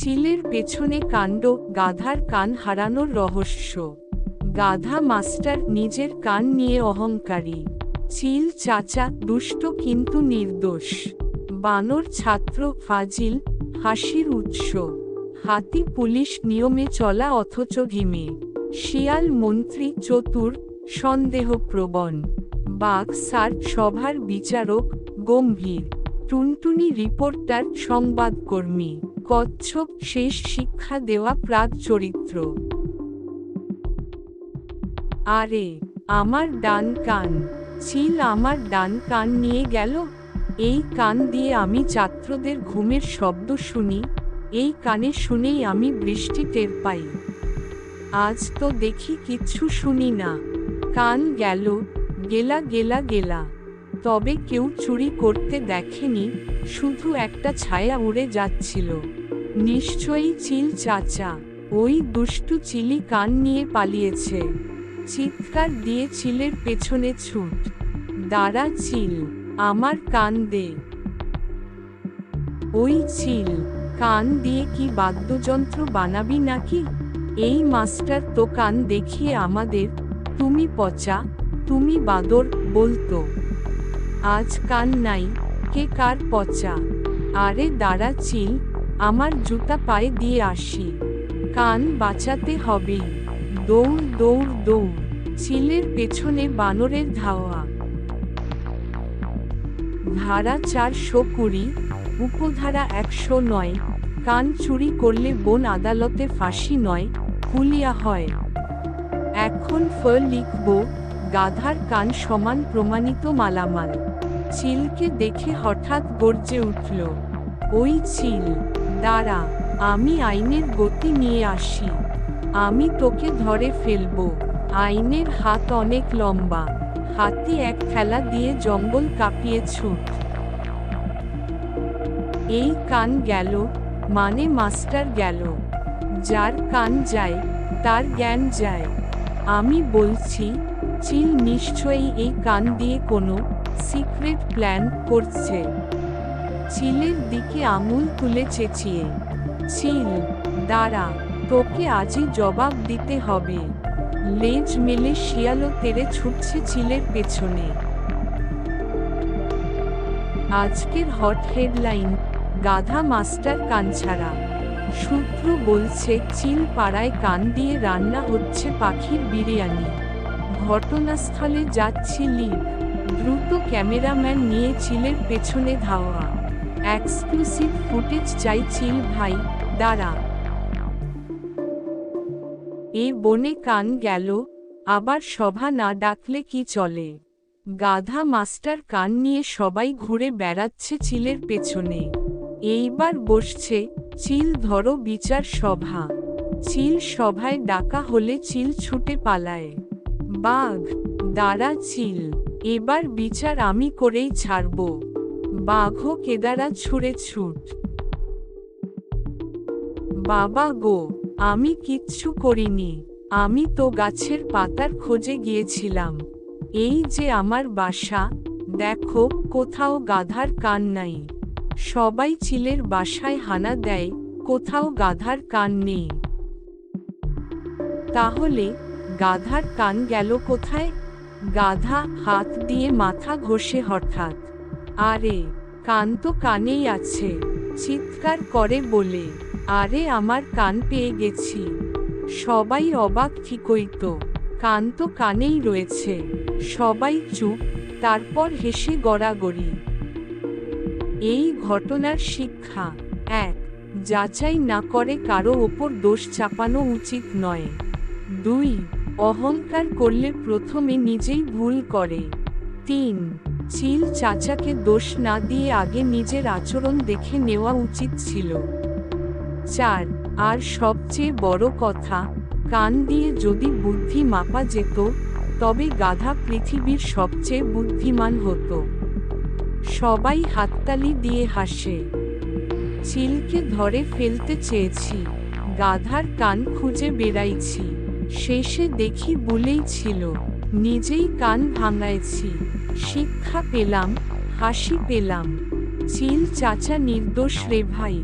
চিলের পেছনে কাণ্ড, গাধার কান হারানোর রহস্য। গাধা মাস্টার নিজের কান নিয়ে অহংকারী। চিল চাচা দুষ্ট কিন্তু নির্দোষ। বানর ছাত্র ফাজিল, হাসির উৎস। হাতি পুলিশ নিয়মে চলা অথচ ঘিমে। শিয়াল মন্ত্রী চতুর, সন্দেহপ্রবণ। বাঘ স্যার সভার বিচারক, গম্ভীর। টুনটুনি রিপোর্টার, সংবাদকর্মী। কচ্ছপ শেষ শিক্ষা দেওয়া প্রাগ চরিত্র। আরে আমার ডান কান! চিল আমার ডান কান নিয়ে গেল। এই কান দিয়ে আমি ছাত্রদের ঘুমের শব্দ শুনি, এই কানে শুনেই আমি বৃষ্টি টের পাই। আজ তো দেখি কিচ্ছু শুনি না। কান গেল, গেলা গেলা গেলা। তবে কেউ চুরি করতে দেখেনি, শুধু একটা ছায়া উড়ে যাচ্ছিল। নিশ্চয়ই চিল চাচা। ওই দুষ্টু চিলি কান নিয়ে পালিয়েছে। চিৎকার দিয়ে চিলের পেছনে ছুট। দাঁড়া চিল, আমার কান দে। ওই চিল, কান দিয়ে কি বাদ্যযন্ত্র বানাবি নাকি? এই মাস্টার তো কান দেখিয়ে আমাদের তুমি পচা, তুমি বাদর বলতো। আজ কান নাই, কে কার পচা? আরে দাঁড়া চিল, আমার জুতা পায়ে দিয়ে আসি। কান বাঁচাতে হবে। দৌড় দৌড় দৌড়। চিলের পেছনে বানরের ধাওয়া। ধারা 420, উপধারা 109। কান চুরি করলে বোন আদালতে ফাঁসি নয়, হুলিয়া হয়। এখন লিখব, গাধার কান সমান প্রমাণিত মালামাল। চিলকে দেখে হঠাৎ গর্জে উঠল। ওই চিল, দাঁড়া, আমি আইনের গতি নিয়ে আসি। আমি তোকে ধরে ফেলব। আইনের হাত অনেক লম্বা। হাতি এক ঠেলা দিয়ে জঙ্গল কাঁপিয়ে ছুট। এই কান গেল, মানে মাস্টার গেল। যার কান যায়, তার জ্ঞান যায়। আমি বলছি, চিল নিশ্চয়ই এই কান দিয়ে কোনো সিক্রেট প্ল্যান করছে। চিলের দিকে আঙুল তুলে চেঁচিয়ে, চিল, দাঁড়া, তোকে আজই জবাব দিতে হবে। লেজ মেলে শিয়ালও তেড়ে ছুটছে চিলের পেছনে। আজকের হট হেডলাইন, গাধা মাস্টার কানছাড়া। সূত্র বলছে চিল পাড়ায় কান দিয়ে রান্না হচ্ছে পাখির বিরিয়ানি। ঘটনাস্থলে যাচ্ছি লিড। দ্রুত ক্যামেরাম্যান নিয়ে চিলের পেছনে ধাওয়া। এক্সক্লুসিভ ফুটেজ চাই চিল ভাই, দাঁড়া। এ বনে কান গেল, আবার সভা না ডাকলে কি চলে? গাধা মাস্টার কান নিয়ে সবাই ঘুরে বেড়াচ্ছে চিলের পেছনে। এইবার বসছে চিল ধরো বিচার সভা। চিল সভায় ডাকা হলে চিল ছুটে পালায়। বাঘ, দাঁড়া চিল, এবার বিচার আমি করেই ছাড়ব। বাঘও কেদারা ছুঁড়ে ছুট। বাবা গো, আমি কিচ্ছু করিনি। আমি তো গাছের পাতার খোঁজে গিয়েছিলাম। এই যে আমার বাসা, দেখো কোথাও গাধার কান নাই। সবাই চিলের বাসায় হানা দেয়, কোথাও গাধার কান নেই। তাহলে গাধার কান গেল কোথায়? গাধা হাত দিয়ে মাথা ঘষে হঠাৎ, আরে কান তো কানেই আছে, চিৎকার করে বলে, আরে আমার কান পেয়ে গেছি। সবাই অবাক, ঠিকই তো, কান তো কানেই রয়েছে। সবাই চুপ, তারপর হেসে গড়াগড়ি। এই ঘটনার শিক্ষা: 1. যাচাই না করে কারো ওপর দোষ চাপানো উচিত নয়। 2. অহংকার করলে প্রথমে নিজেই ভুল করে। 3. চিল চাচাকে দোষ না দিয়ে আগে নিজের আচরণ দেখে নেওয়া উচিত ছিল। 4. আর সবচেয়ে বড় কথা, কান দিয়ে যদি বুদ্ধি মাপা যেত, তবে গাধা পৃথিবীর সবচেয়ে বুদ্ধিমান হতো। সবাই হাততালি দিয়ে হাসে। চিলকে ধরে ফেলতে চেয়েছি, গাধার কান খুঁজে বেড়াইছি। শেষে দেখি ভুলেই ছিল, নিজেই কান ভাঙাইছি। শিক্ষা পেলাম, হাসি পেলাম। চিল চাচা নির্দোষ রে ভাই।